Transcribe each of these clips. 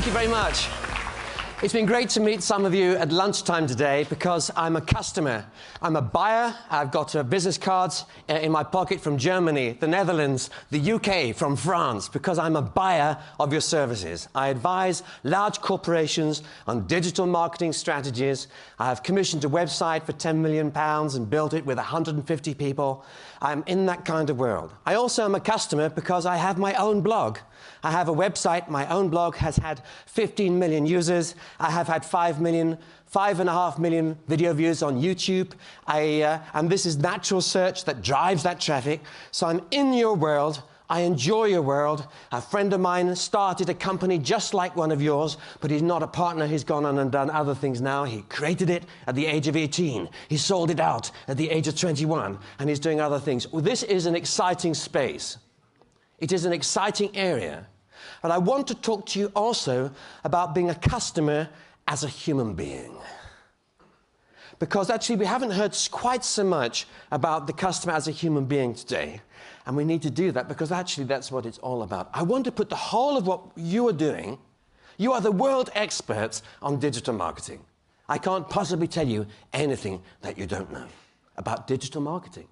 Thank you very much. It's been great to meet some of you at lunchtime today because I'm a customer. I'm a buyer. I've got business cards in my pocket from Germany, the Netherlands, the UK, from France, because I'm a buyer of your services. I advise large corporations on digital marketing strategies. I have commissioned a website for £10 million and built it with 150 people. I'm in that kind of world. I also am a customer because I have my own blog. I have a website. My own blog has had 15 million users. I have had 5.5 million video views on YouTube. And this is natural search that drives that traffic. So I'm in your world. I enjoy your world. A friend of mine started a company just like one of yours, but he's not a partner. He's gone on and done other things now. He created it at the age of 18. He sold it out at the age of 21, and he's doing other things. Well, this is an exciting space. It is an exciting area. But I want to talk to you also about being a customer as a human being. Because actually we haven't heard quite so much about the customer as a human being today. And we need to do that because actually that's what it's all about. I want to put the whole of what you are doing. You are the world experts on digital marketing. I can't possibly tell you anything that you don't know about digital marketing.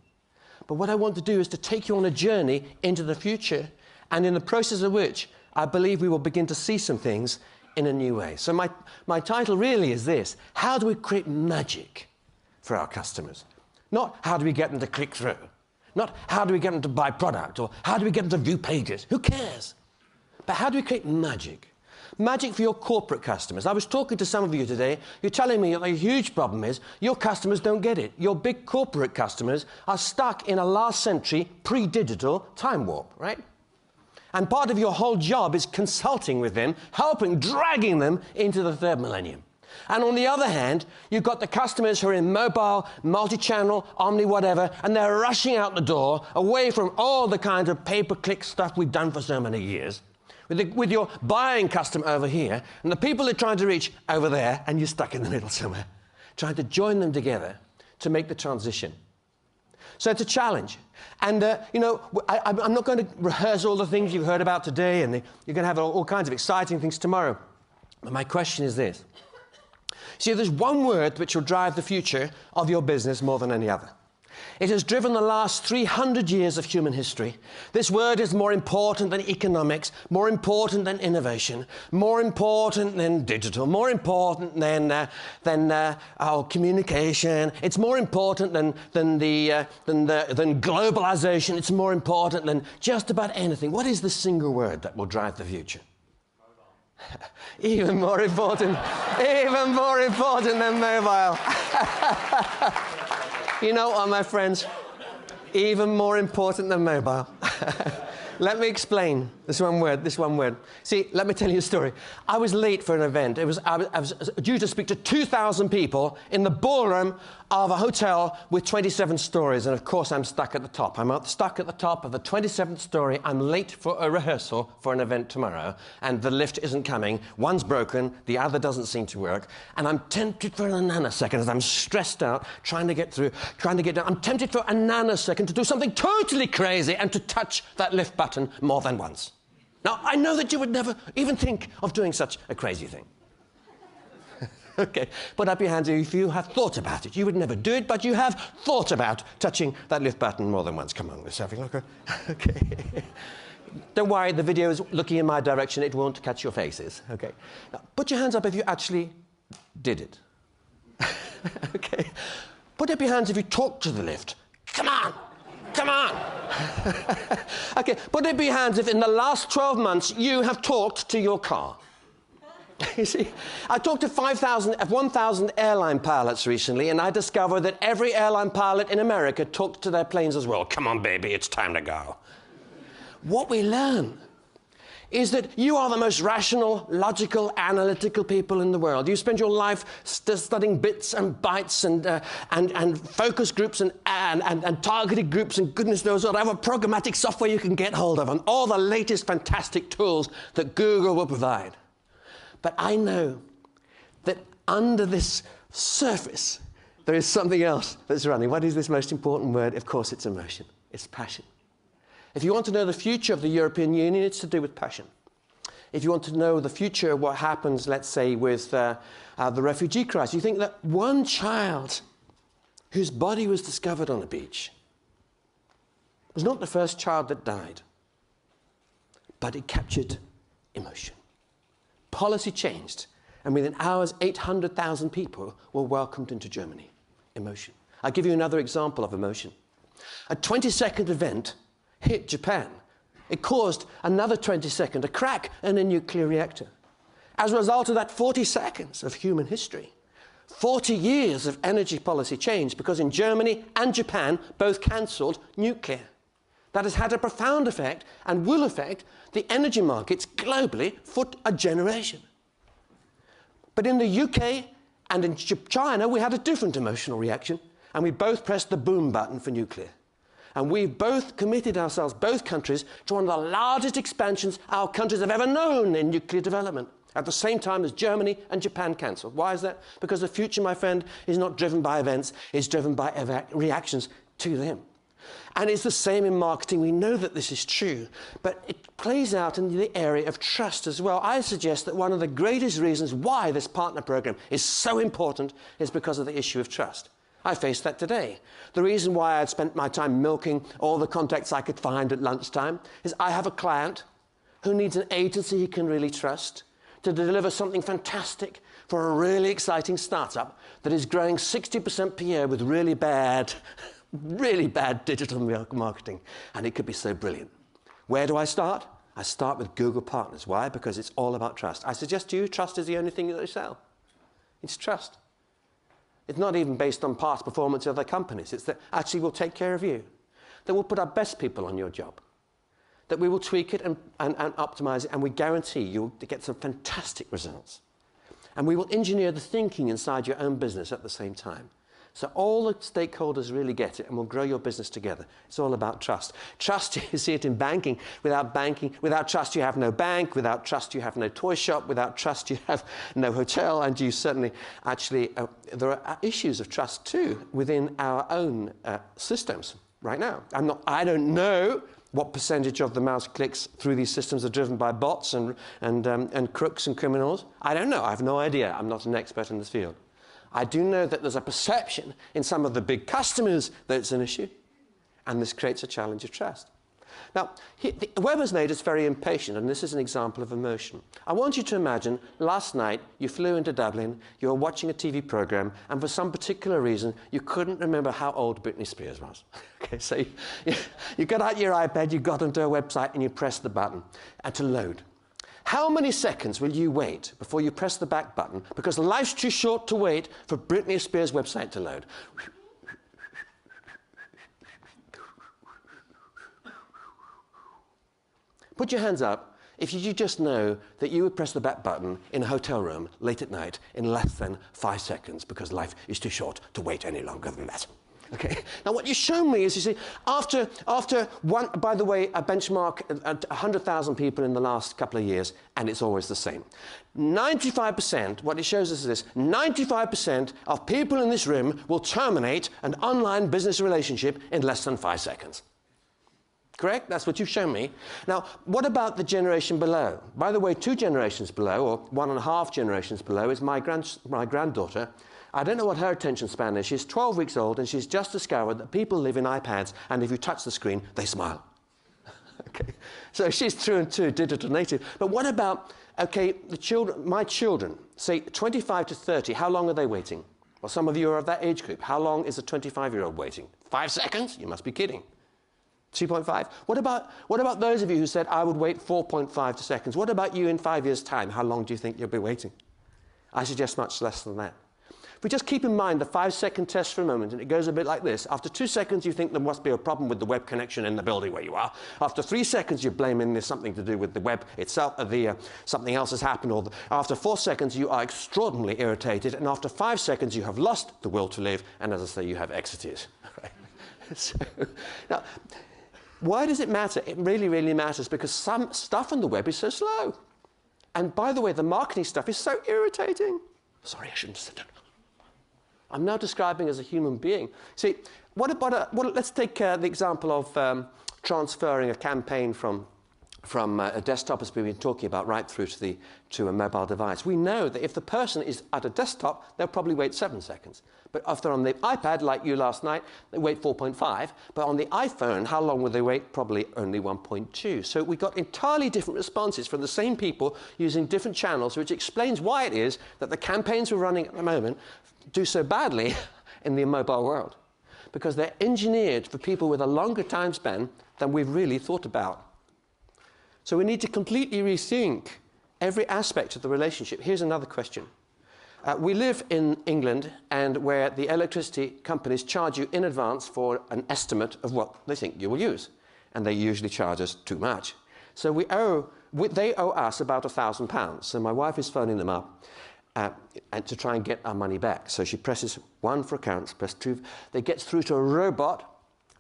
But what I want to do is to take you on a journey into the future, and in the process of which I believe we will begin to see some things in a new way. So my title really is this: how do we create magic for our customers? Not how do we get them to click through, not how do we get them to buy product, or how do we get them to view pages. Who cares? But how do we create magic? Magic for your corporate customers. I was talking to some of you today. You're telling me that the huge problem is your customers don't get it. Your big corporate customers are stuck in a last century pre-digital time warp, right? And part of your whole job is consulting with them, helping, dragging them into the third millennium. And on the other hand, you've got the customers who are in mobile, multi-channel, omni, whatever, and they're rushing out the door away from all the kind of pay-per-click stuff we've done for so many years. With your buying customer over here, and the people they're trying to reach over there, and you're stuck in the middle somewhere, trying to join them together to make the transition. So it's a challenge. And, you know, I'm not going to rehearse all the things you've heard about today, and you're going to have all kinds of exciting things tomorrow. But my question is this. See, there's one word which will drive the future of your business more than any other. It has driven the last 300 years of human history. This word is more important than economics, more important than innovation, more important than digital, more important than our communication. It's more important than globalization. It's more important than just about anything. What is the single word that will drive the future? Even more important than mobile. You know what, my friends? Even more important than mobile. Let me explain this one word. See, let me tell you a story. I was late for an event. I was due to speak to 2,000 people in the ballroom of a hotel with 27 stories. And of course, I'm stuck at the top. I'm stuck at the top of the 27th story. I'm late for a rehearsal for an event tomorrow. And the lift isn't coming. One's broken. The other doesn't seem to work. And I'm tempted for a nanosecond as I'm stressed out, trying to get through, trying to get down. I'm tempted for a nanosecond to do something totally crazy and to touch that lift button more than once. Now, I know that you would never even think of doing such a crazy thing. Okay, put up your hands if you have thought about it. You would never do it, but you have thought about touching that lift button more than once. Come on, let's have a look. Okay. Don't worry, the video is looking in my direction. It won't catch your faces. Okay. Now, put your hands up if you actually did it. Okay. Put up your hands if you talked to the lift. Come on. Come on. Okay, put up your hands if in the last 12 months you have talked to your car. You see, I talked to 1,000 airline pilots recently, and I discovered that every airline pilot in America talked to their planes as well. Come on, baby, it's time to go. What we learn is that you are the most rational, logical, analytical people in the world. You spend your life studying bits and bytes and focus groups and targeted groups and goodness knows whatever programmatic software you can get hold of and all the latest fantastic tools that Google will provide. But I know that under this surface, there is something else that's running. What is this most important word? Of course, it's emotion. It's passion. If you want to know the future of the European Union, it's to do with passion. if you want to know the future, what happens, let's say, with the refugee crisis, you think that one child whose body was discovered on a beach was not the first child that died, but it captured emotion. Policy changed, and within hours, 800,000 people were welcomed into Germany. Emotion. I'll give you another example of emotion. A 20-second event hit Japan. It caused another 20-second, a crack in a nuclear reactor. As a result of that 40 seconds of human history, 40 years of energy policy change, because in Germany and Japan both cancelled nuclear. That has had a profound effect and will affect the energy markets globally for a generation. But in the UK and in China, we had a different emotional reaction, and we both pressed the boom button for nuclear. And we've both committed ourselves, both countries, to one of the largest expansions our countries have ever known in nuclear development, at the same time as Germany and Japan cancelled. Why is that? Because the future, my friend, is not driven by events, it's driven by reactions to them. And it's the same in marketing. We know that this is true, but it plays out in the area of trust as well. I suggest that one of the greatest reasons why this partner program is so important is because of the issue of trust. I face that today. The reason why I'd spent my time milking all the contacts I could find at lunchtime is I have a client who needs an agency he can really trust to deliver something fantastic for a really exciting startup that is growing 60% per year with really bad digital marketing. And it could be so brilliant. Where do I start? I start with Google Partners. Why? Because it's all about trust. I suggest to you, trust is the only thing that they sell. It's trust. It's not even based on past performance of other companies. It's that actually we'll take care of you. That we'll put our best people on your job. That we will tweak it and optimize it, and we guarantee you'll get some fantastic results. And we will engineer the thinking inside your own business at the same time. So all the stakeholders really get it, and we'll grow your business together. It's all about trust. Trust, you see it in banking. Without trust, you have no bank. Without trust, you have no toy shop. Without trust, you have no hotel. And you certainly, actually, there are issues of trust too within our own systems right now. I don't know what percentage of the mouse clicks through these systems are driven by bots and crooks and criminals. I don't know. I have no idea. I'm not an expert in this field. I do know that there's a perception in some of the big customers that it's an issue, and this creates a challenge of trust. Now, the web has made us very impatient, and this is an example of emotion. I want you to imagine last night you flew into Dublin, you were watching a TV program, and for some particular reason you couldn't remember how old Britney Spears was. Okay, so you got out your iPad, you got onto a website, and you pressed the button to load. How many seconds will you wait before you press the back button? Because life's too short to wait for Britney Spears' website to load. Put your hands up if you just know that you would press the back button in a hotel room late at night in less than 5 seconds, because life is too short to wait any longer than that. Okay. Now, what you show me is, you see, after one, by the way, a benchmark at 100,000 people in the last couple of years, and it's always the same. 95%, what it shows us is this, 95% of people in this room will terminate an online business relationship in less than 5 seconds. Correct? That's what you've shown me. Now, what about the generation below? By the way, 2 generations below, or 1.5 generations below, is my granddaughter. I don't know what her attention span is. She's 12 weeks old, and she's just discovered that people live in iPads, and if you touch the screen, they smile. Okay, so she's through and through digital native. But what about, okay, my children, say 25 to 30, how long are they waiting? Well, some of you are of that age group. How long is a 25-year-old waiting? 5 seconds? You must be kidding. 2.5? What about those of you who said, I would wait 4.5 seconds? What about you in 5 years' time? How long do you think you'll be waiting? I suggest much less than that. If we just keep in mind the 5-second test for a moment, and it goes a bit like this. After 2 seconds, you think there must be a problem with the web connection in the building where you are. After 3 seconds, you're blaming there's something to do with the web itself, something else has happened. After 4 seconds, you are extraordinarily irritated. And after 5 seconds, you have lost the will to live. And as I say, you have exited. So, now, why does it matter? It really, really matters because some stuff on the web is so slow. And by the way, the marketing stuff is so irritating. Sorry, I shouldn't have said that. I'm now describing as a human being. See, let's take the example of transferring a campaign from from a desktop, as we've been talking about, right through to a mobile device. We know that if the person is at a desktop, they'll probably wait 7 seconds. But if they're on the iPad, like you last night, they wait 4.5. But on the iPhone, how long will they wait? Probably only 1.2. So we got entirely different responses from the same people using different channels, which explains why it is that the campaigns we're running at the moment do so badly in the mobile world. Because they're engineered for people with a longer time span than we've really thought about. So we need to completely rethink every aspect of the relationship. Here's another question. We live in England, and where the electricity companies charge you in advance for an estimate of what they think you will use. And they usually charge us too much. So they owe us about £1,000. So my wife is phoning them up and to try and get our money back. So she presses 1 for accounts, press 2. They get through to a robot.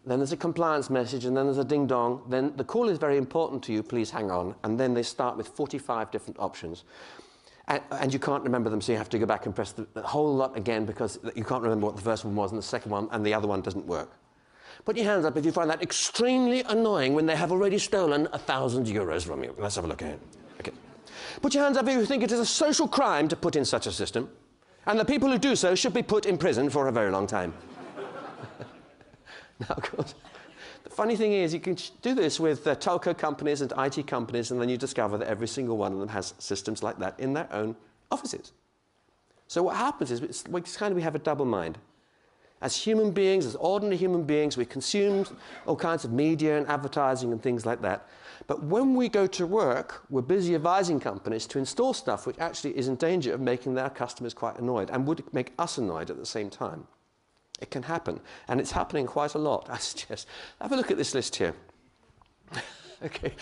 Then there's a compliance message, and then there's a ding-dong. Then the call is very important to you, please hang on. And then they start with 45 different options. And you can't remember them, so you have to go back and press the whole lot again because you can't remember what the first one was and the second one, and the other one doesn't work. Put your hands up if you find that extremely annoying when they have already stolen €1,000 from you. Let's have a look at it. Okay. Put your hands up if you think it is a social crime to put in such a system. And the people who do so should be put in prison for a very long time. Now, of course, the funny thing is you can do this with telco companies and IT companies, and then you discover that every single one of them has systems like that in their own offices. So what happens is we have a double mind. As human beings, as ordinary human beings, we consume all kinds of media and advertising and things like that. But when we go to work, we're busy advising companies to install stuff which actually is in danger of making their customers quite annoyed and would make us annoyed at the same time. It can happen, and it's happening quite a lot. I suggest, have a look at this list here. Okay,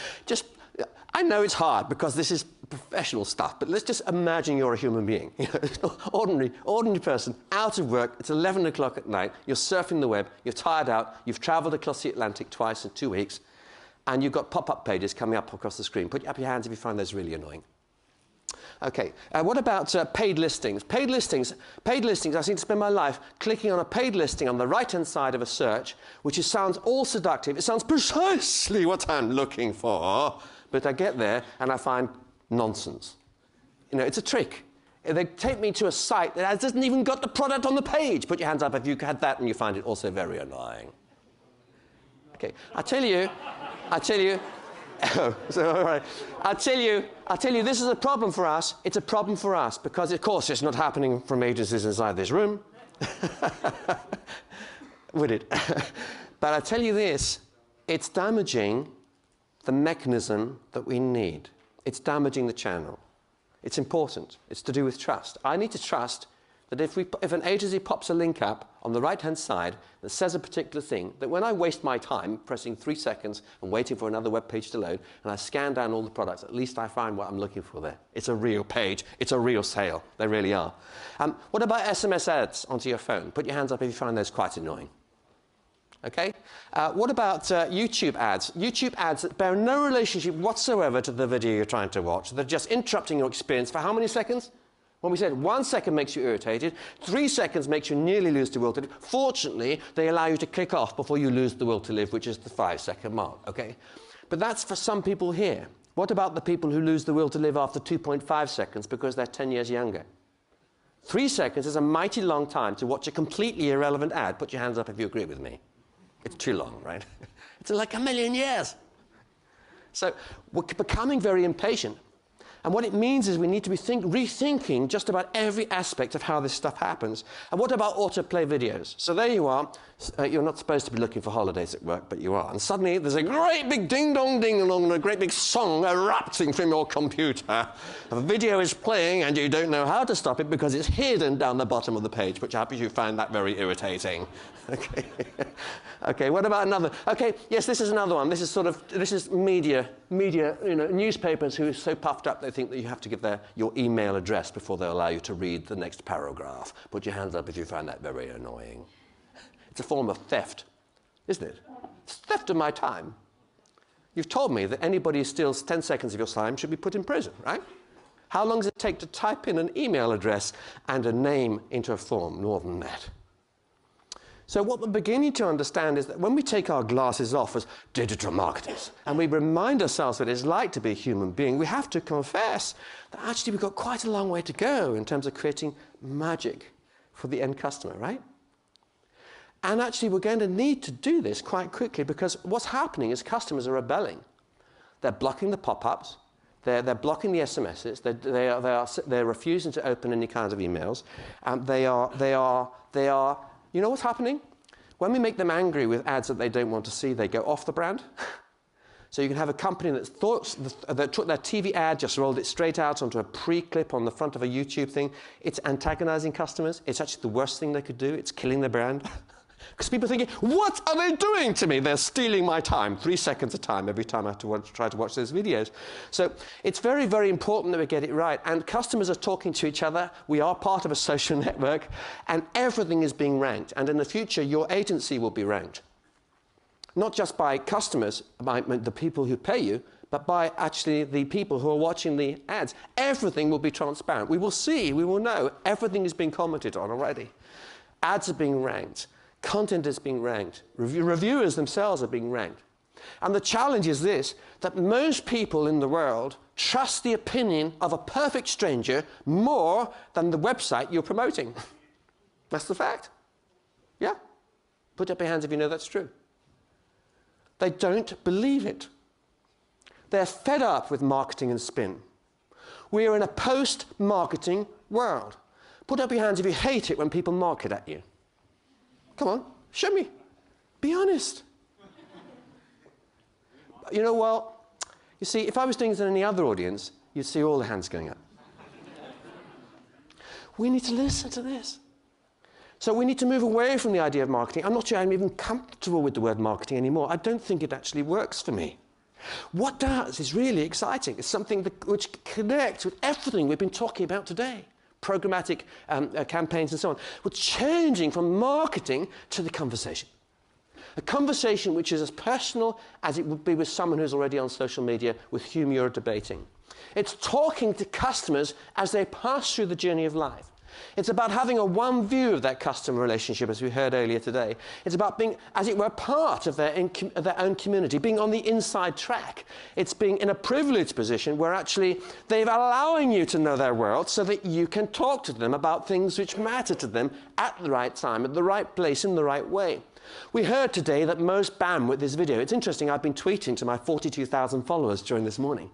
I know it's hard because this is professional stuff, but let's just imagine you're a human being. Ordinary person, out of work, it's 11 o'clock at night, you're surfing the web, you're tired out, you've traveled across the Atlantic twice in 2 weeks, and you've got pop-up pages coming up across the screen. Put up your hands if you find those really annoying. Okay, what about paid listings? Paid listings, I seem to spend my life clicking on a paid listing on the right-hand side of a search, which sounds all seductive. It sounds precisely what I'm looking for. But I get there and I find nonsense. You know, it's a trick. They take me to a site that hasn't even got the product on the page. Put your hands up if you had that and you find it also very annoying. Okay, I tell you, oh, so all right. I'll tell you, this is a problem for us. It's a problem for us because, of course, it's not happening from agencies inside this room. Would it? But I tell you this, it's damaging the mechanism that we need. It's damaging the channel. It's important. It's to do with trust. I need to trust that if an agency pops a link up on the right-hand side that says a particular thing, that when I waste my time pressing 3 seconds and waiting for another web page to load, and I scan down all the products, at least I find what I'm looking for there. It's a real page. It's a real sale. They really are. What about SMS ads onto your phone? Put your hands up if you find those quite annoying. Okay? What about YouTube ads? YouTube ads that bear no relationship whatsoever to the video you're trying to watch. They're just interrupting your experience for how many seconds? When we said 1 second makes you irritated, 3 seconds makes you nearly lose the will to live. Fortunately, they allow you to click off before you lose the will to live, which is the 5-second mark, okay? But that's for some people here. What about the people who lose the will to live after 2.5 seconds because they're 10 years younger? 3 seconds is a mighty long time to watch a completely irrelevant ad. Put your hands up if you agree with me. It's too long, right? It's like a million years. So we're becoming very impatient. And what it means is we need to be rethinking just about every aspect of how this stuff happens. And what about autoplay videos? So there you are. You're not supposed to be looking for holidays at work, but you are. And suddenly there's a great big ding-dong, ding-dong, and a great big song erupting from your computer. A video is playing and you don't know how to stop it because it's hidden down the bottom of the page, which I hope you find that very irritating. Okay. Okay, what about another? Okay, yes, this is another one. This is media, newspapers who are so puffed up they think that you have to give your email address before they allow you to read the next paragraph. Put your hands up if you find that very annoying. It's a form of theft, isn't it? It's theft of my time. You've told me that anybody who steals 10 seconds of your time should be put in prison, right? How long does it take to type in an email address and a name into a form? More than that. So what we're beginning to understand is that when we take our glasses off as digital marketers and we remind ourselves what it's like to be a human being, we have to confess that actually we've got quite a long way to go in terms of creating magic for the end customer, right? And actually we're going to need to do this quite quickly, because what's happening is customers are rebelling. They're blocking the pop-ups, they're blocking the SMSs, they're refusing to open any kinds of emails, and they are, you know what's happening? When we make them angry with ads that they don't want to see, they go off the brand. So you can have a company that took their TV ad, just rolled it straight out onto a pre-clip on the front of a YouTube thing. It's antagonizing customers. It's actually the worst thing they could do. It's killing their brand. Because people are thinking, what are they doing to me? They're stealing my time, 3 seconds of time every time I have to try to watch those videos. So it's very, very important that we get it right. And customers are talking to each other. We are part of a social network. And everything is being ranked. And in the future, your agency will be ranked. Not just by customers, by the people who pay you, but by actually the people who are watching the ads. Everything will be transparent. We will see, we will know. Everything is being commented on already. Ads are being ranked. Content is being ranked. Reviewers themselves are being ranked. And the challenge is this, that most people in the world trust the opinion of a perfect stranger more than the website you're promoting. That's the fact. Yeah? Put up your hands if you know that's true. They don't believe it. They're fed up with marketing and spin. We are in a post-marketing world. Put up your hands if you hate it when people market at you. Come on, show me. Be honest. You know, well, you see, if I was doing this in any other audience, you'd see all the hands going up. We need to listen to this. So we need to move away from the idea of marketing. I'm not sure I'm even comfortable with the word marketing anymore. I don't think it actually works for me. What does is really exciting. It's something which connects with everything we've been talking about today. Programmatic campaigns and so on. We're changing from marketing to the conversation. A conversation which is as personal as it would be with someone who's already on social media with whom you're debating. It's talking to customers as they pass through the journey of life. It's about having a one view of that customer relationship, as we heard earlier today. It's about being, as it were, part of their own community, being on the inside track. It's being in a privileged position where actually they're allowing you to know their world so that you can talk to them about things which matter to them at the right time, at the right place, in the right way. We heard today that most bandwidth this video. It's interesting, I've been tweeting to my 42,000 followers during this morning.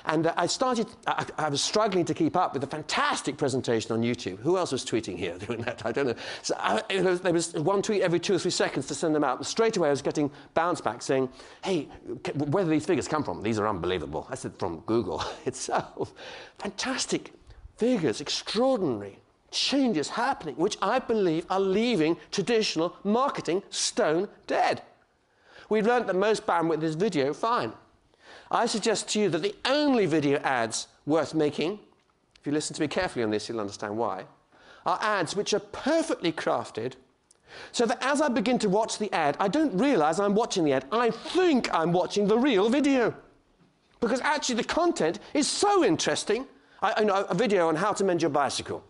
And I was struggling to keep up with a fantastic presentation on YouTube. Who else was tweeting here doing that? I don't know. So there was one tweet every 2 or 3 seconds to send them out. And straight away I was getting bounce back saying, hey, where do these figures come from? These are unbelievable. I said, from Google itself. Fantastic figures, extraordinary. Changes happening, which I believe are leaving traditional marketing stone dead. We've learned that most bandwidth is video, fine. I suggest to you that the only video ads worth making, if you listen to me carefully on this, you'll understand why, are ads which are perfectly crafted so that as I begin to watch the ad, I don't realize I'm watching the ad. I think I'm watching the real video. Because actually the content is so interesting. I know a video on how to mend your bicycle.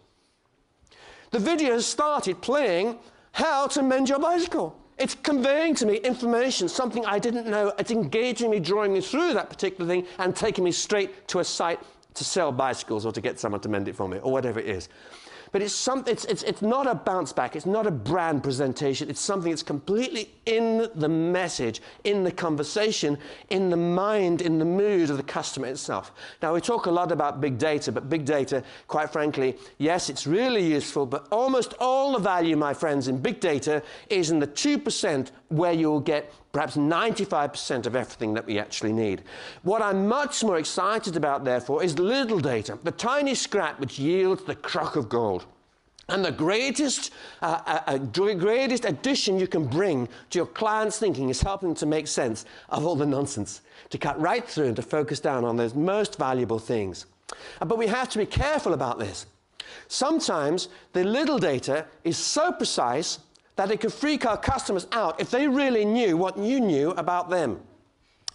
The video started playing how to mend your bicycle. It's conveying to me information, something I didn't know. It's engaging me, drawing me through that particular thing and taking me straight to a site to sell bicycles or to get someone to mend it for me or whatever it is. But it's not a bounce back. It's not a brand presentation. It's something that's completely in the message, in the conversation, in the mind, in the mood of the customer itself. Now, we talk a lot about big data, but big data, quite frankly, yes, it's really useful, but almost all the value, my friends, in big data is in the 2% where you'll get perhaps 95% of everything that we actually need. What I'm much more excited about, therefore, is little data, the tiny scrap which yields the crock of gold. And the greatest addition you can bring to your client's thinking is helping to make sense of all the nonsense, to cut right through and to focus down on those most valuable things. But we have to be careful about this. Sometimes the little data is so precise that it could freak our customers out if they really knew what you knew about them.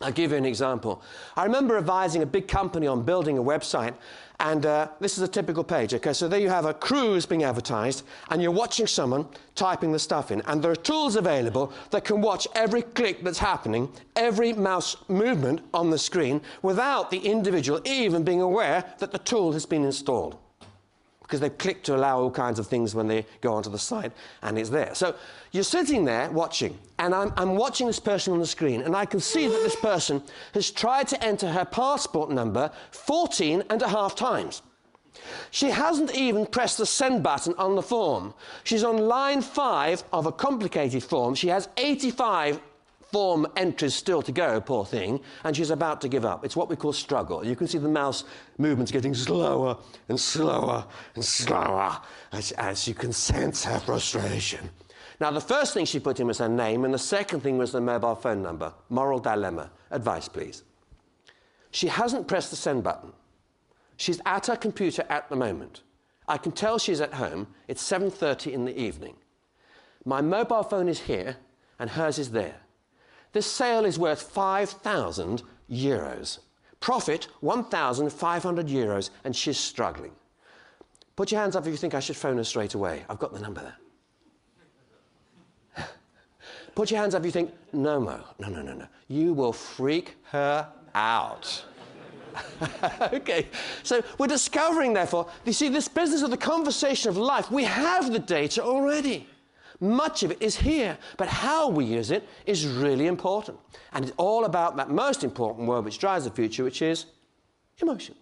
I'll give you an example. I remember advising a big company on building a website, and this is a typical page. Okay, so there you have a cruise being advertised, and you're watching someone typing the stuff in, and there are tools available that can watch every click that's happening, every mouse movement on the screen, without the individual even being aware that the tool has been installed. Because they've clicked to allow all kinds of things when they go onto the site, and it's there. So you're sitting there watching, and I'm watching this person on the screen, and I can see that this person has tried to enter her passport number 14.5 times. She hasn't even pressed the send button on the form. She's on line 5 of a complicated form. She has 85 form entries still to go, poor thing, and she's about to give up. It's what we call struggle. You can see the mouse movements getting slower and slower and slower as you can sense her frustration. Now, the first thing she put in was her name, and the second thing was the mobile phone number. Moral dilemma. Advice, please. She hasn't pressed the send button. She's at her computer at the moment. I can tell she's at home. It's 7:30 in the evening. My mobile phone is here, and hers is there. This sale is worth 5,000 euros. Profit, 1,500 euros, and she's struggling. Put your hands up if you think I should phone her straight away. I've got the number there. Put your hands up if you think, no, Mo, no. You will freak her out. Okay, so we're discovering, therefore, you see, this business of the conversation of life, we have the data already. Much of it is here, but how we use it is really important. And it's all about that most important word which drives the future, which is emotion.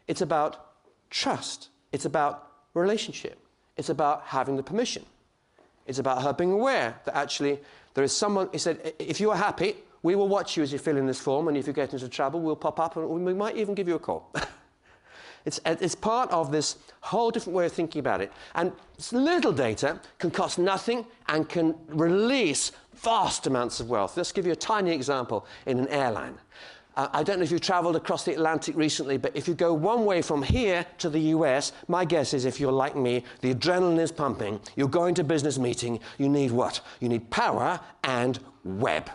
It's about trust. It's about relationship. It's about having the permission. It's about her being aware that actually there is someone, he said, if you are happy, we will watch you as you fill in this form, and if you get into trouble, we'll pop up and we might even give you a call. It's part of this whole different way of thinking about it. And little data can cost nothing and can release vast amounts of wealth. Let's give you a tiny example in an airline. I don't know if you've traveled across the Atlantic recently, but if you go one way from here to the US, my guess is if you're like me, the adrenaline is pumping, you're going to a business meeting, you need what? You need power and web,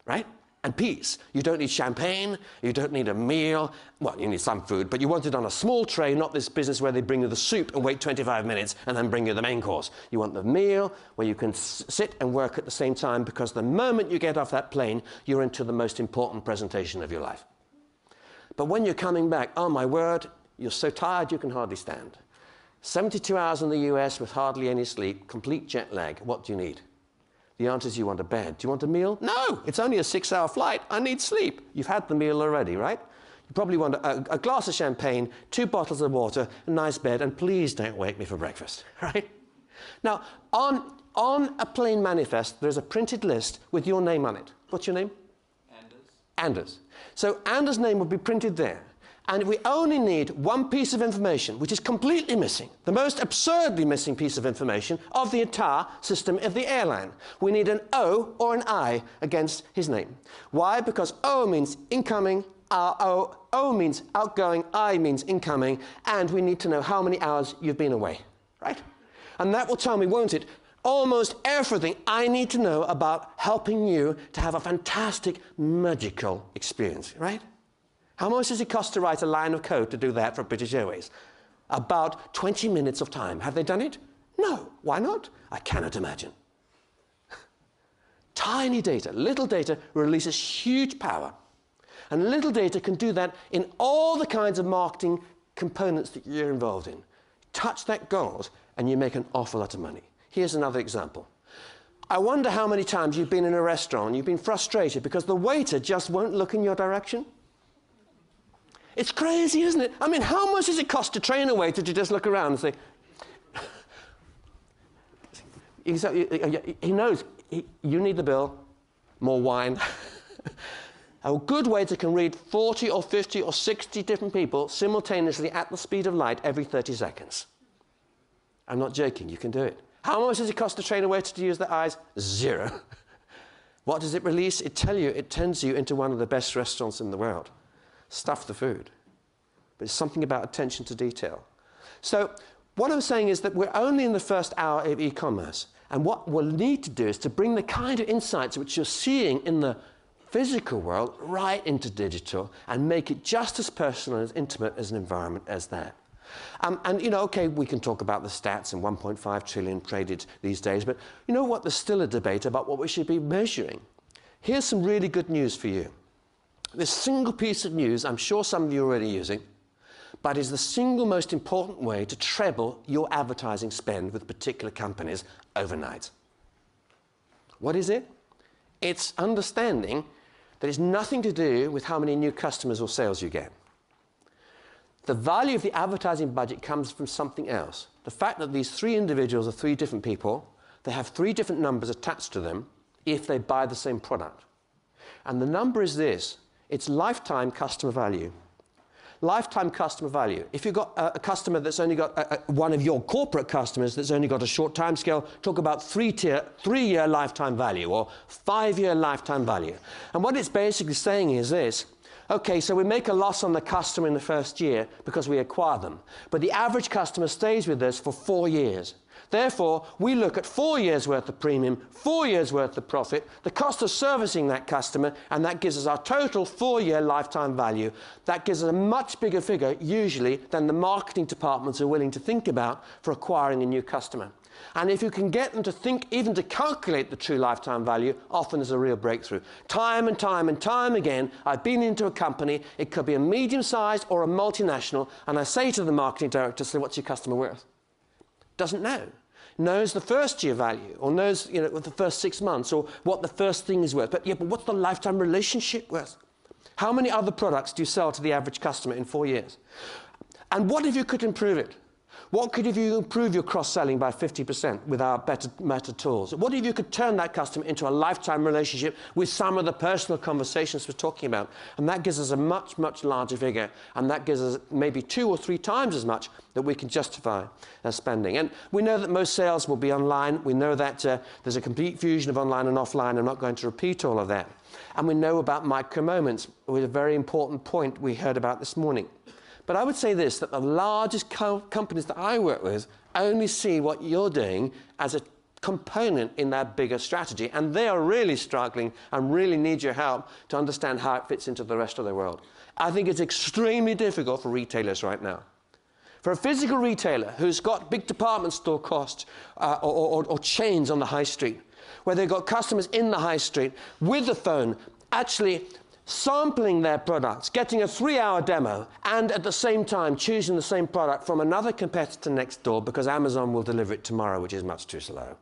right? And peace. You don't need champagne, you don't need a meal. Well, you need some food, but you want it on a small tray, not this business where they bring you the soup and wait 25 minutes and then bring you the main course. You want the meal where you can sit and work at the same time, because the moment you get off that plane, you're into the most important presentation of your life. But when you're coming back, oh my word, you're so tired you can hardly stand. 72 hours in the US with hardly any sleep, complete jet lag. What do you need? The answer is you want a bed. Do you want a meal? No, it's only a 6-hour flight. I need sleep. You've had the meal already, right? You probably want a glass of champagne, 2 bottles of water, a nice bed, and please don't wake me for breakfast, right? Now, on a plane manifest, there's a printed list with your name on it. What's your name? Anders. So Anders' name would be printed there. And we only need one piece of information, which is completely missing, the most absurdly missing piece of information of the entire system of the airline. We need an O or an I against his name. Why? Because O means incoming, O means outgoing, I means incoming, and we need to know how many hours you've been away, right? And that will tell me, won't it, almost everything I need to know about helping you to have a fantastic, magical experience, right? How much does it cost to write a line of code to do that for British Airways? About 20 minutes of time. Have they done it? No. Why not? I cannot imagine. Tiny data, little data releases huge power. And little data can do that in all the kinds of marketing components that you're involved in. Touch that gold and you make an awful lot of money. Here's another example. I wonder how many times you've been in a restaurant and you've been frustrated because the waiter just won't look in your direction. It's crazy, isn't it? I mean, how much does it cost to train a waiter to just look around and say... he knows, you need the bill, more wine. A good waiter can read 40 or 50 or 60 different people simultaneously at the speed of light every 30 seconds. I'm not joking, you can do it. How much does it cost to train a waiter to use their eyes? 0. What does it release? It turns you into one of the best restaurants in the world. Stuff the food. But it's something about attention to detail. So what I'm saying is that we're only in the first hour of e-commerce. And what we'll need to do is to bring the kind of insights which you're seeing in the physical world right into digital and make it just as personal and as intimate as an environment as that. And, you know, okay, we can talk about the stats and 1.5 trillion traded these days, but you know what? There's still a debate about what we should be measuring. Here's some really good news for you. This single piece of news, I'm sure some of you are already using, but is the single most important way to treble your advertising spend with particular companies overnight. What is it? It's understanding that it's nothing to do with how many new customers or sales you get. The value of the advertising budget comes from something else. The fact that these three individuals are three different people, they have three different numbers attached to them if they buy the same product. And the number is this: it's lifetime customer value. Lifetime customer value. If you've got a customer that's only got one of your corporate customers that's only got a short time scale, talk about three-year lifetime value or 5-year lifetime value. And what it's basically saying is this: okay, so we make a loss on the customer in the first year because we acquire them, but the average customer stays with us for 4 years. Therefore, we look at 4 years' worth of premium, 4 years' worth of profit, the cost of servicing that customer, and that gives us our total 4-year lifetime value. That gives us a much bigger figure, usually, than the marketing departments are willing to think about for acquiring a new customer. And if you can get them to think, even to calculate the true lifetime value, often there's a real breakthrough. Time and time and time again, I've been into a company, it could be a medium-sized or a multinational, and I say to the marketing director, so what's your customer worth? Doesn't know. Knows the first year value, or knows, you know, the first 6 months, or what the first thing is worth. But what's the lifetime relationship worth? How many other products do you sell to the average customer in 4 years? And what if you could improve it? What could if you improve your cross-selling by 50% with our better tools? What if you could turn that customer into a lifetime relationship with some of the personal conversations we're talking about? And that gives us a much, much larger figure, and that gives us maybe 2 or 3 times as much that we can justify spending. And we know that most sales will be online. We know that there's a complete fusion of online and offline. I'm not going to repeat all of that. And we know about micro-moments, with a very important point we heard about this morning. But I would say this, that the largest companies that I work with only see what you're doing as a component in their bigger strategy. And they are really struggling and really need your help to understand how it fits into the rest of the world. I think it's extremely difficult for retailers right now. For a physical retailer who's got big department store costs or chains on the high street, where they've got customers in the high street with the phone, actually sampling their products, getting a 3-hour demo, and at the same time choosing the same product from another competitor next door because Amazon will deliver it tomorrow, which is much too slow.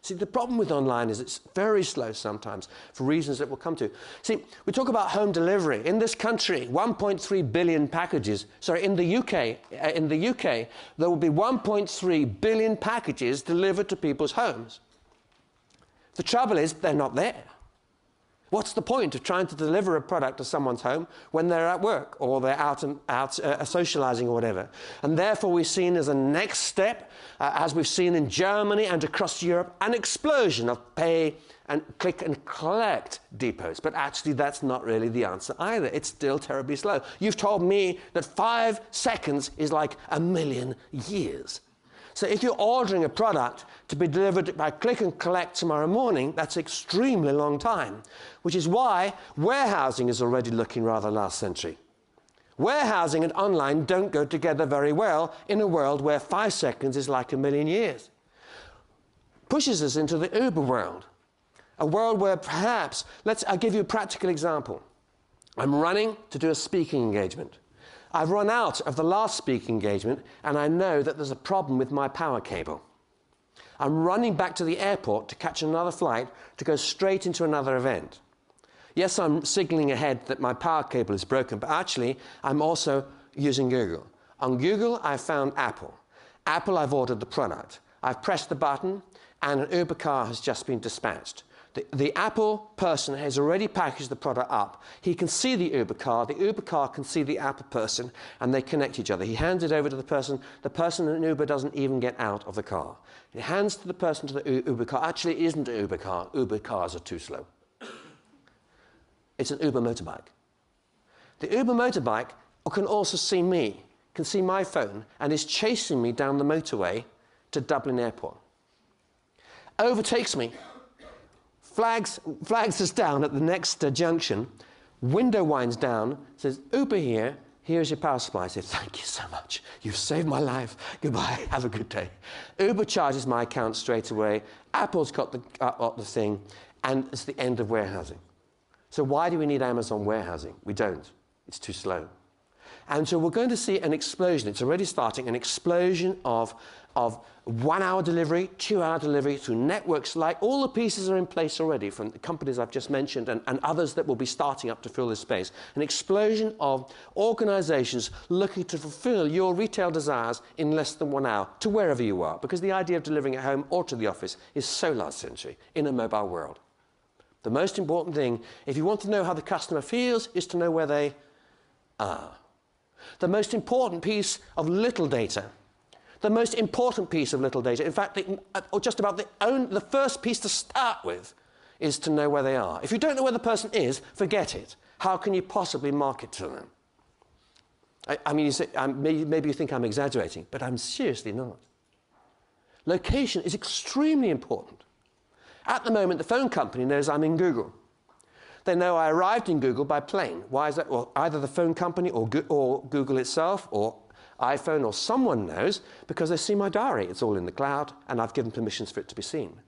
See, the problem with online is it's very slow sometimes for reasons that we'll come to. See, we talk about home delivery. In this country, 1.3 billion packages, sorry, in the UK, there will be 1.3 billion packages delivered to people's homes. The trouble is, they're not there. What's the point of trying to deliver a product to someone's home when they're at work or they're out socializing or whatever? And therefore we've seen as a next step, as we've seen in Germany and across Europe, an explosion of pay and click and collect depots. But actually that's not really the answer either. It's still terribly slow. You've told me that 5 seconds is like 1,000,000 years. So if you're ordering a product to be delivered by click and collect tomorrow morning, that's an extremely long time, which is why warehousing is already looking rather last century. Warehousing and online don't go together very well in a world where 5 seconds is like 1,000,000 years. Pushes us into the Uber world, a world where perhaps, I'll give you a practical example. I'm running to do a speaking engagement. I've run out of the last speaking engagement, and I know that there's a problem with my power cable. I'm running back to the airport to catch another flight to go straight into another event. Yes, I'm signaling ahead that my power cable is broken, but actually, I'm also using Google. On Google, I found Apple. Apple, I've ordered the product. I've pressed the button, and an Uber car has just been dispatched. The Apple person has already packaged the product up. He can see the Uber car can see the Apple person, and they connect each other. He hands it over to the person in Uber doesn't even get out of the car. He hands to the person to the Uber car. Actually, it isn't an Uber car. Uber cars are too slow. It's an Uber motorbike. The Uber motorbike can also see me, can see my phone, and is chasing me down the motorway to Dublin Airport. Overtakes me. flags us down at the next junction, window winds down, says, Uber here, here's your power supply. I say, thank you so much. You've saved my life. Goodbye. Have a good day. Uber charges my account straight away. Apple's got the thing, and it's the end of warehousing. So why do we need Amazon warehousing? We don't. It's too slow. And so we're going to see an explosion. It's already starting, an explosion of 1 hour delivery, 2 hour delivery through networks like all the pieces are in place already from the companies I've just mentioned and others that will be starting up to fill this space. An explosion of organizations looking to fulfill your retail desires in less than 1 hour to wherever you are, because the idea of delivering at home or to the office is so last century in a mobile world. The most important thing, if you want to know how the customer feels, is to know where they are. The most important piece of little data, in fact, or just about the first piece to start with, is to know where they are. If you don't know where the person is, forget it. How can you possibly market to them? I mean, you say, maybe you think I'm exaggerating, but I'm seriously not. Location is extremely important. At the moment, the phone company knows I'm in Google. They know I arrived in Google by plane. Why is that? Well, either the phone company or Google itself or iPhone or someone knows because they see my diary. It's all in the cloud, and I've given permissions for it to be seen.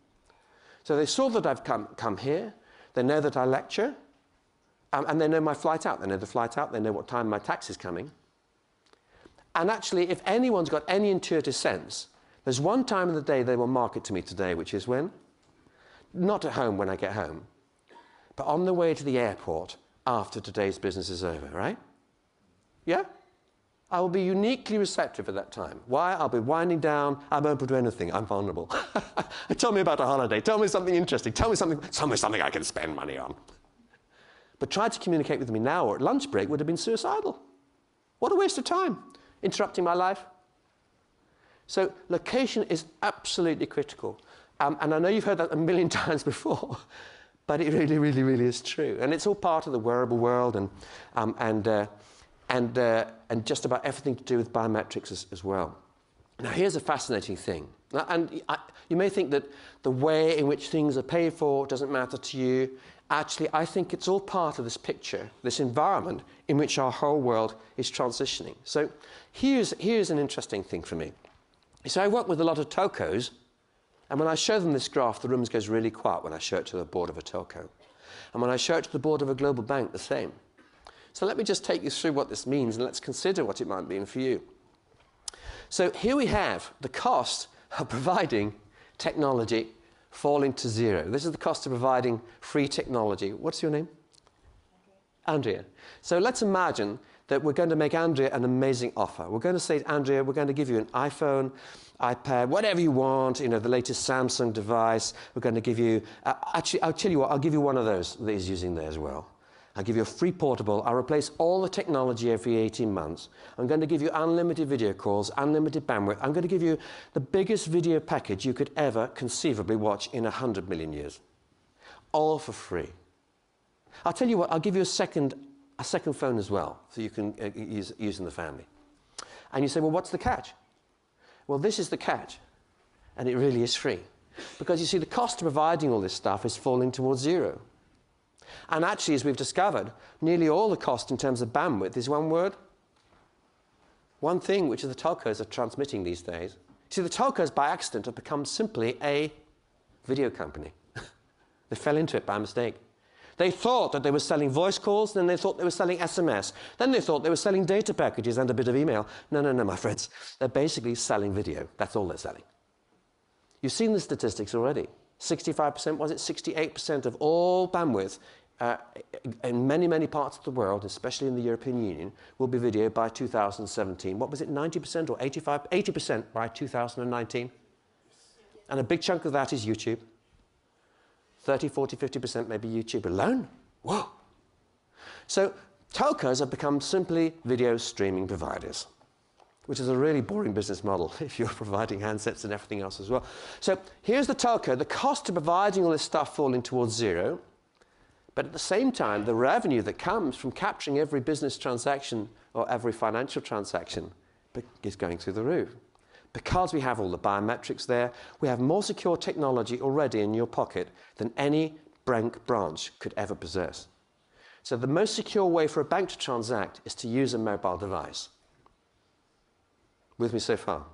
So they saw that I've come here. They know that I lecture, and they know my flight out. They know the flight out. They know what time my taxi's coming. And actually, if anyone's got any intuitive sense, there's one time of the day they will market to me today, which is when? Not at home when I get home, but on the way to the airport after today's business is over, right? Yeah? I will be uniquely receptive at that time. Why? I'll be winding down. I'm open to anything. I'm vulnerable. Tell me about a holiday. Tell me something interesting. Tell me something I can spend money on. But try to communicate with me now or at lunch break would have been suicidal. What a waste of time. Interrupting my life. So location is absolutely critical. And I know you've heard that a million times before, but it really, really, really is true. And it's all part of the wearable world and just about everything to do with biometrics as well. Now, here's a fascinating thing. You may think that the way in which things are paid for doesn't matter to you. Actually, I think it's all part of this picture, this environment in which our whole world is transitioning. So here's an interesting thing for me. So I work with a lot of telcos, and when I show them this graph, the room goes really quiet when I show it to the board of a telco. And when I show it to the board of a global bank, the same. So let me just take you through what this means, and let's consider what it might mean for you. So here we have the cost of providing technology falling to zero. This is the cost of providing free technology. What's your name? Andrea. So let's imagine that we're going to make Andrea an amazing offer. We're going to say, Andrea, we're going to give you an iPhone, iPad, whatever you want, the latest Samsung device. We're going to give you, actually, I'll tell you what, I'll give you one of those that he's using there as well. I'll give you a free portable. I'll replace all the technology every 18 months. I'm going to give you unlimited video calls, unlimited bandwidth. I'm going to give you the biggest video package you could ever conceivably watch in 100 million years. All for free. I'll tell you what, I'll give you a second phone as well, so you can use in the family. And you say, well, what's the catch? Well, this is the catch, and it really is free. Because you see, the cost of providing all this stuff is falling towards zero. And actually, as we've discovered, nearly all the cost in terms of bandwidth is one word. One thing, which is the telcos are transmitting these days. See, the telcos, by accident, have become simply a video company. They fell into it by mistake. They thought that they were selling voice calls, then they thought they were selling SMS. Then they thought they were selling data packages and a bit of email. No, my friends. They're basically selling video. That's all they're selling. You've seen the statistics already. 65%, was it 68% of all bandwidth in many, many parts of the world, especially in the European Union, will be video by 2017. What was it, 90% or 80% by 2019? And a big chunk of that is YouTube. 30, 40, 50% maybe YouTube alone. Whoa. So telcos have become simply video streaming providers, which is a really boring business model if you're providing handsets and everything else as well. So here's the telco. The cost of providing all this stuff falling towards zero, but at the same time, the revenue that comes from capturing every business transaction or every financial transaction is going through the roof. Because we have all the biometrics there, we have more secure technology already in your pocket than any bank branch could ever possess. So the most secure way for a bank to transact is to use a mobile device. With me so far?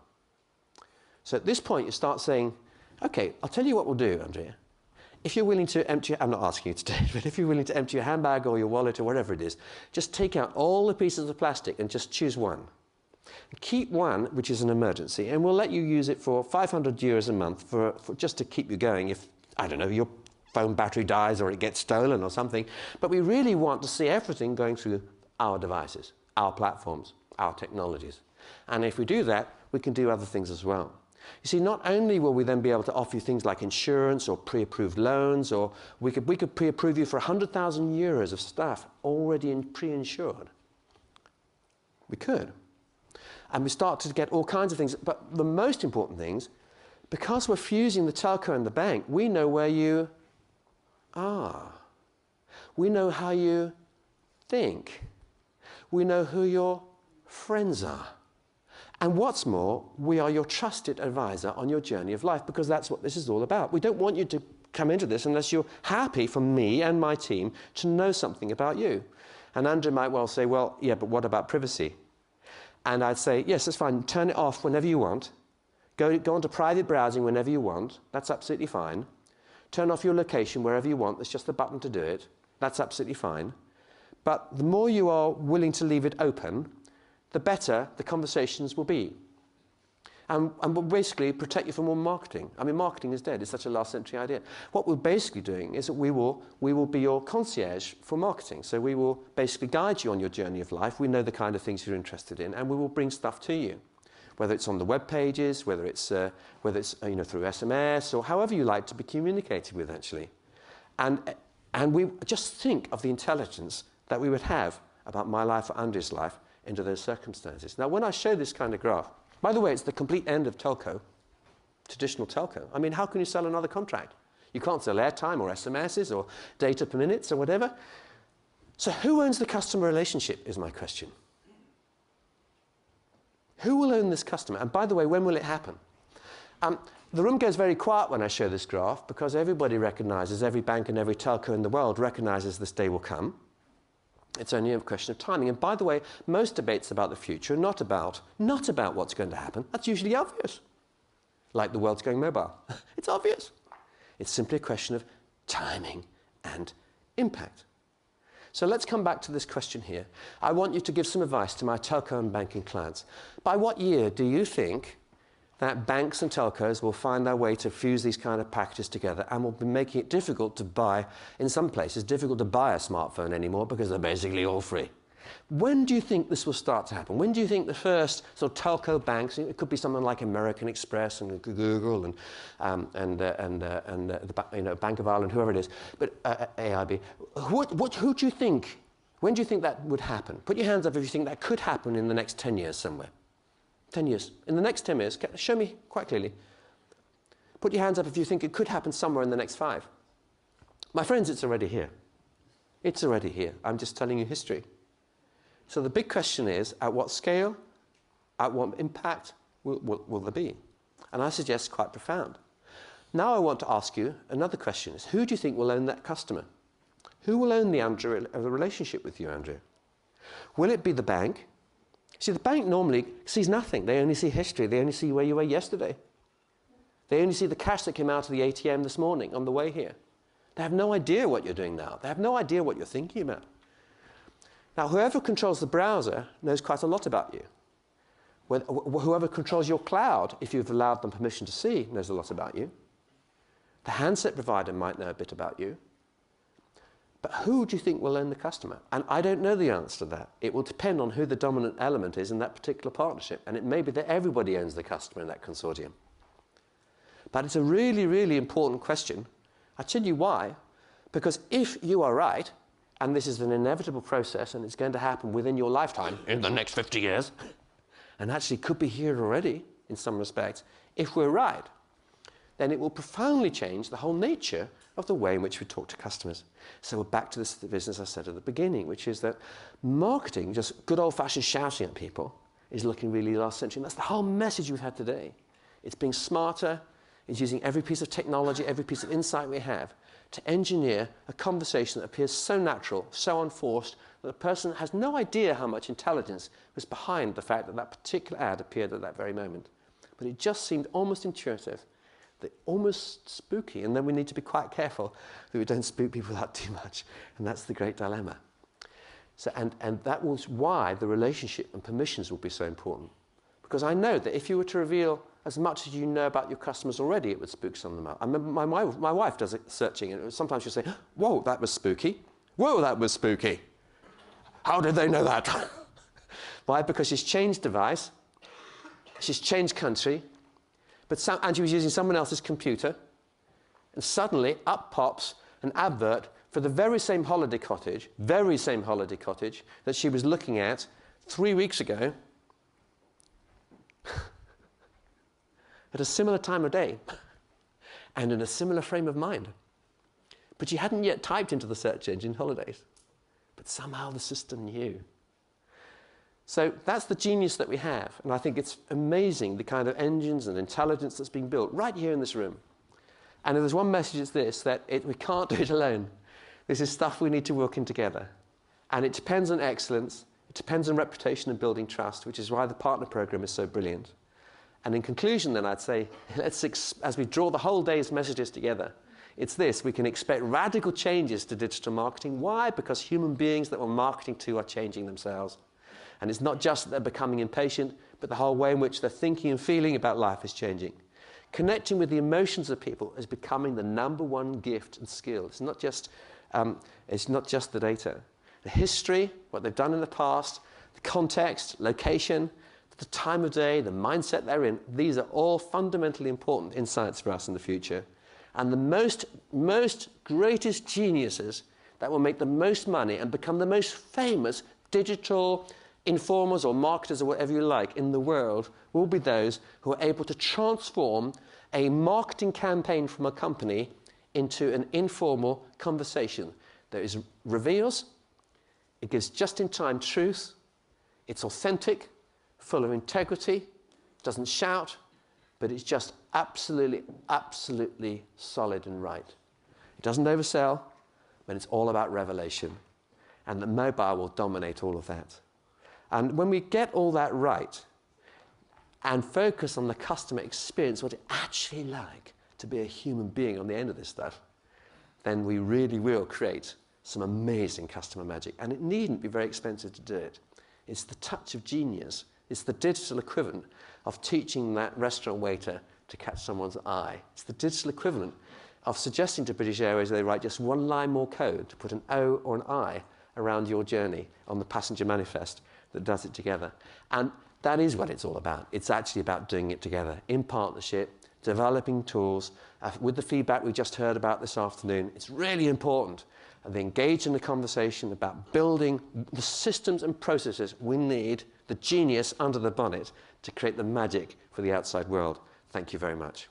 So at this point, you start saying, okay, I'll tell you what we'll do, Andrea. If you're willing to empty, I'm not asking you today, but if you're willing to empty your handbag or your wallet or whatever it is, just take out all the pieces of plastic and just choose one. Keep one, which is an emergency, and we'll let you use it for 500 euros a month for just to keep you going if, I don't know, your phone battery dies or it gets stolen or something. But we really want to see everything going through our devices, our platforms, our technologies. And if we do that, we can do other things as well. You see, not only will we then be able to offer you things like insurance or pre-approved loans, or we could pre-approve you for 100,000 euros of stuff already pre-insured. We could. And we start to get all kinds of things. But the most important things, because we're fusing the telco and the bank, we know where you are. We know how you think. We know who your friends are. And what's more, we are your trusted advisor on your journey of life, because that's what this is all about. We don't want you to come into this unless you're happy for me and my team to know something about you. And Andrew might well say, well, yeah, but what about privacy? And I'd say, yes, that's fine. Turn it off whenever you want. Go onto private browsing whenever you want. That's absolutely fine. Turn off your location wherever you want. There's just a button to do it. That's absolutely fine. But the more you are willing to leave it open, the better the conversations will be. And we'll basically protect you from all marketing. I mean, marketing is dead. It's such a last century idea. What we're basically doing is that we will be your concierge for marketing. So we will basically guide you on your journey of life. We know the kind of things you're interested in, and we will bring stuff to you, whether it's on the web pages, whether it's through SMS, or however you like to be communicated with, actually. And we just think of the intelligence that we would have about my life or Andrew's life into those circumstances. Now, when I show this kind of graph, by the way, it's the complete end of telco, traditional telco. I mean, how can you sell another contract? You can't sell airtime or SMSs or data per minutes or whatever. So who owns the customer relationship is my question. Who will own this customer? And by the way, when will it happen? The room goes very quiet when I show this graph, because everybody recognizes, every bank and every telco in the world recognizes this day will come. It's only a question of timing. And by the way, most debates about the future are not about what's going to happen. That's usually obvious. Like the world's going mobile. It's obvious. It's simply a question of timing and impact. So let's come back to this question here. I want you to give some advice to my telco and banking clients. By what year do you think that banks and telcos will find their way to fuse these kind of packages together and will be making it difficult to buy, in some places, difficult to buy a smartphone anymore because they're basically all free? When do you think this will start to happen? When do you think the first sort of telco banks, it could be someone like American Express and Google and the Bank of Ireland, whoever it is, but AIB, who do you think, when do you think that would happen? Put your hands up if you think that could happen in the next 10 years somewhere. 10 years. In the next 10 years, show me quite clearly. Put your hands up if you think it could happen somewhere in the next 5. My friends, it's already here. It's already here. I'm just telling you history. So the big question is, at what scale, at what impact will there be? And I suggest quite profound. Now I want to ask you another question. Is who do you think will own that customer? Who will own the relationship with you, Andrew? Will it be the bank? See, the bank normally sees nothing. They only see history. They only see where you were yesterday. They only see the cash that came out of the ATM this morning on the way here. They have no idea what you're doing now. They have no idea what you're thinking about. Now, whoever controls the browser knows quite a lot about you. Whoever controls your cloud, if you've allowed them permission to see, knows a lot about you. The handset provider might know a bit about you. But who do you think will own the customer? And I don't know the answer to that. It will depend on who the dominant element is in that particular partnership. And it may be that everybody owns the customer in that consortium. But it's a really, really important question. I'll tell you why. Because if you are right, and this is an inevitable process, and it's going to happen within your lifetime, in the next 50 years, and actually could be here already in some respects, if we're right, then it will profoundly change the whole nature of the way in which we talk to customers. So we're back to this business I said at the beginning, which is that marketing, just good old-fashioned shouting at people, is looking really last century. And that's the whole message we've had today. It's being smarter, is using every piece of technology, every piece of insight we have to engineer a conversation that appears so natural, so unforced, that the person has no idea how much intelligence was behind the fact that that particular ad appeared at that very moment. But it just seemed almost intuitive, almost spooky, and then we need to be quite careful that we don't spook people out too much, and that's the great dilemma. So, and that was why the relationship and permissions will be so important. Because I know that if you were to reveal as much as you know about your customers already, it would spook some of them out. I remember my wife does it searching, and sometimes she'll say, whoa, that was spooky. Whoa, that was spooky. How did they know that? Why? Because she's changed device, she's changed country, and she was using someone else's computer, and suddenly up pops an advert for the very same holiday cottage that she was looking at 3 weeks ago at a similar time of day and in a similar frame of mind. But she hadn't yet typed into the search engine holidays. But somehow the system knew. So that's the genius that we have. And I think it's amazing the kind of engines and intelligence that's being built right here in this room. And if there's one message, it's this, that we can't do it alone. This is stuff we need to work in together. And it depends on excellence. It depends on reputation and building trust, which is why the partner program is so brilliant. And in conclusion, then, I'd say, as we draw the whole day's messages together, it's this: we can expect radical changes to digital marketing. Why? Because human beings that we're marketing to are changing themselves. And it's not just that they're becoming impatient, but the whole way in which they're thinking and feeling about life is changing. Connecting with the emotions of people is becoming the #1 gift and skill. It's not just the data. The history, what they've done in the past, the context, location, the time of day, the mindset they're in, these are all fundamentally important insights for us in the future. And the most greatest geniuses that will make the most money and become the most famous digital informers or marketers or whatever you like in the world will be those who are able to transform a marketing campaign from a company into an informal conversation that reveals, it gives just-in-time truth, it's authentic, full of integrity, doesn't shout, but it's just absolutely, absolutely solid and right. It doesn't oversell, but it's all about revelation. And the mobile will dominate all of that. And when we get all that right and focus on the customer experience, what it's actually like to be a human being on the end of this stuff, then we really will create some amazing customer magic. And it needn't be very expensive to do it. It's the touch of genius. It's the digital equivalent of teaching that restaurant waiter to catch someone's eye. It's the digital equivalent of suggesting to British Airways they write just one line more code to put an O or an I around your journey on the passenger manifest that does it together. And that is what it's all about. It's actually about doing it together in partnership, developing tools. With the feedback we just heard about this afternoon, it's really important. And they engage in the conversation about building the systems and processes we need, the genius under the bonnet, to create the magic for the outside world. Thank you very much.